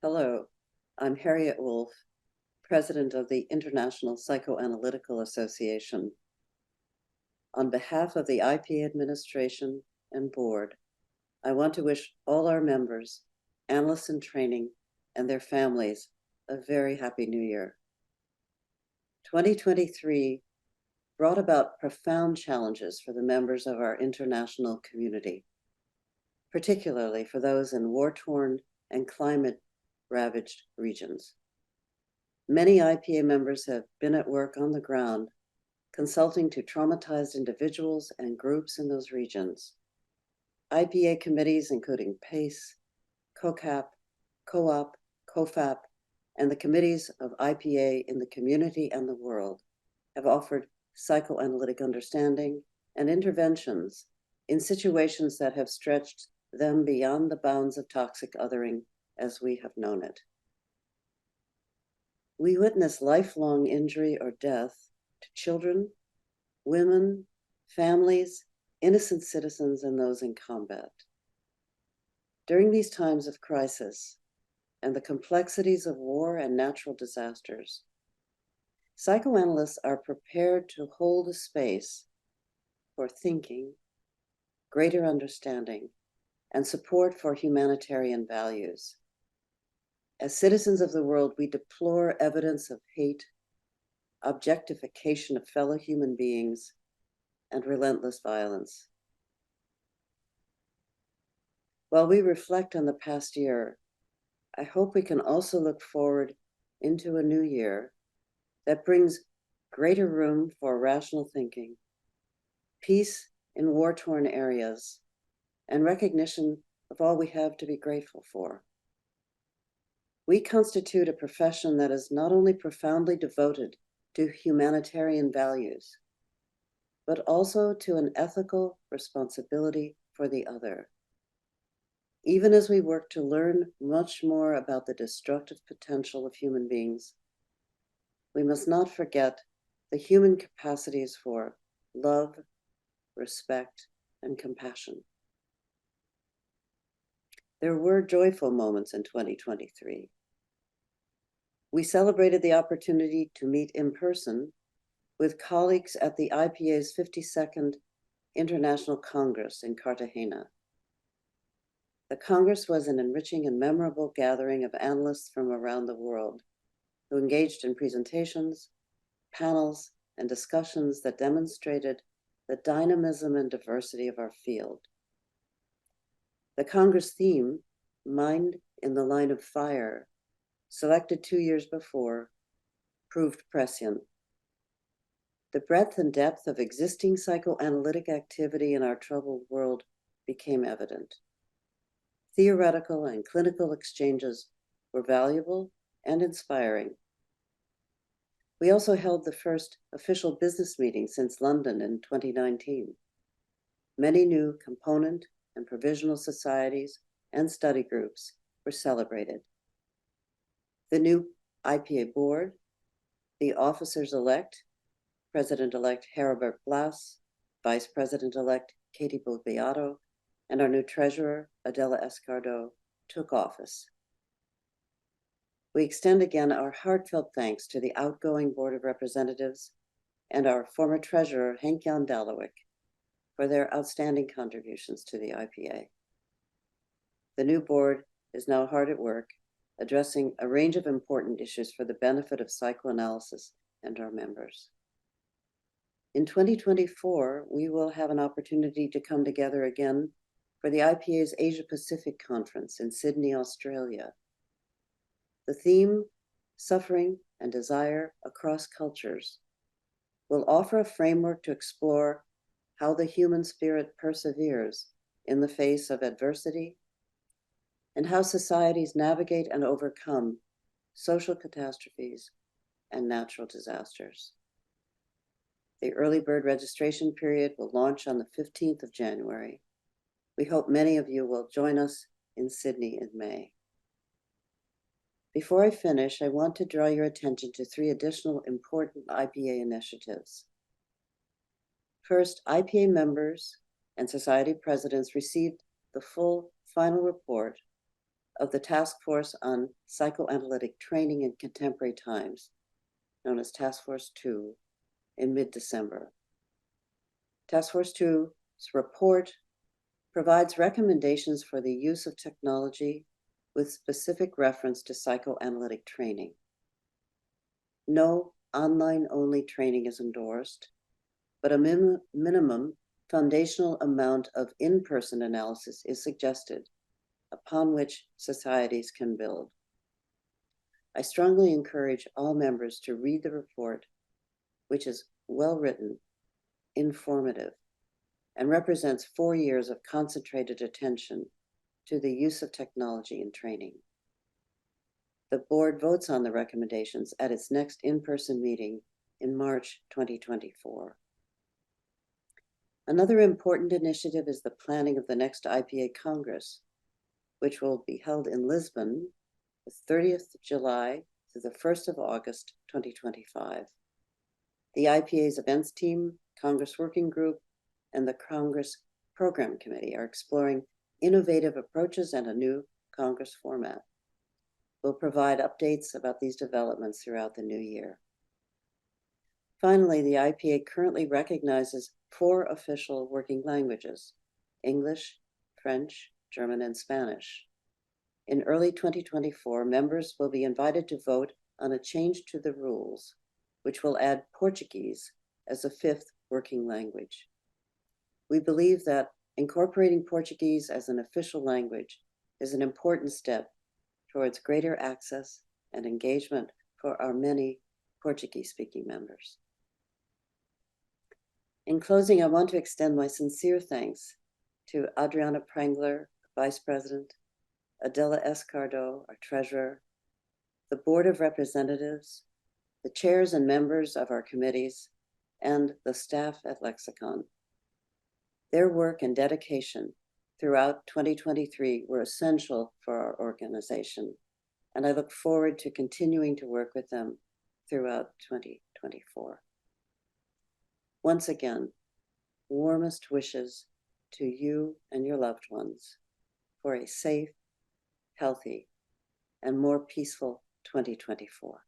Hello, I'm Harriet Wolf, President of the International Psychoanalytical Association. On behalf of the IPA administration and board, I want to wish all our members, analysts in training, and their families a very happy new year. 2023 brought about profound challenges for the members of our international community, particularly for those in war-torn and climate-ravaged regions. Many IPA members have been at work on the ground, consulting to traumatized individuals and groups in those regions. IPA committees, including PACE, COCAP, COOP, COFAP, and the committees of IPA in the community and the world, have offered psychoanalytic understanding and interventions in situations that have stretched them beyond the bounds of toxic othering as we have known it. We witness lifelong injury or death to children, women, families, innocent citizens, and those in combat. During these times of crisis and the complexities of war and natural disasters, psychoanalysts are prepared to hold a space for thinking, greater understanding, and support for humanitarian values. As citizens of the world, we deplore evidence of hate, objectification of fellow human beings, and relentless violence. While we reflect on the past year, I hope we can also look forward into a new year that brings greater room for rational thinking, peace in war-torn areas, and recognition of all we have to be grateful for. We constitute a profession that is not only profoundly devoted to humanitarian values, but also to an ethical responsibility for the other. Even as we work to learn much more about the destructive potential of human beings, we must not forget the human capacities for love, respect, and compassion. There were joyful moments in 2023. We celebrated the opportunity to meet in person with colleagues at the IPA's 52nd International Congress in Cartagena. The Congress was an enriching and memorable gathering of analysts from around the world who engaged in presentations, panels, and discussions that demonstrated the dynamism and diversity of our field. The Congress theme, Mind in the Line of Fire, selected 2 years before, proved prescient. The breadth and depth of existing psychoanalytic activity in our troubled world became evident. Theoretical and clinical exchanges were valuable and inspiring. We also held the first official business meeting since London in 2019. Many new component and provisional societies and study groups were celebrated. The new IPA board, the officers-elect, President-elect Herbert Blas, Vice President-elect Katie Bulbeato, and our new treasurer, Adela Escardo, took office. We extend again our heartfelt thanks to the outgoing Board of Representatives and our former treasurer, Henk-Jan Dalowick, for their outstanding contributions to the IPA. The new board is now hard at work, addressing a range of important issues for the benefit of psychoanalysis and our members. In 2024, we will have an opportunity to come together again for the IPA's Asia Pacific Conference in Sydney, Australia. The theme, Suffering and Desire Across Cultures, will offer a framework to explore how the human spirit perseveres in the face of adversity and how societies navigate and overcome social catastrophes and natural disasters. The early bird registration period will launch on the 15th of January. We hope many of you will join us in Sydney in May. Before I finish, I want to draw your attention to 3 additional important IPA initiatives. First, IPA members and society presidents received the full final report of the Task Force on Psychoanalytic Training in Contemporary Times, known as Task Force 2, in mid-December. Task Force 2's report provides recommendations for the use of technology with specific reference to psychoanalytic training. No online-only training is endorsed, but a minimum foundational amount of in-person analysis is suggested, upon which societies can build. I strongly encourage all members to read the report, which is well-written, informative, and represents 4 years of concentrated attention to the use of technology in training. The board votes on the recommendations at its next in-person meeting in March 2024. Another important initiative is the planning of the next IPA Congress, which will be held in Lisbon, the 30th of July to the 1st of August, 2025. The IPA's events team, Congress Working Group, and the Congress Program Committee are exploring innovative approaches and a new Congress format. We'll provide updates about these developments throughout the new year. Finally, the IPA currently recognizes 4 official working languages: English, French, German, and Spanish. In early 2024, members will be invited to vote on a change to the rules, which will add Portuguese as a 5th working language. We believe that incorporating Portuguese as an official language is an important step towards greater access and engagement for our many Portuguese-speaking members. In closing, I want to extend my sincere thanks to Adriana Prangler, Vice President, Adela Escardo, our Treasurer, the Board of Representatives, the chairs and members of our committees, and the staff at Lexicon. Their work and dedication throughout 2023 were essential for our organization, and I look forward to continuing to work with them throughout 2024. Once again, warmest wishes to you and your loved ones for a safe, healthy, and more peaceful 2024.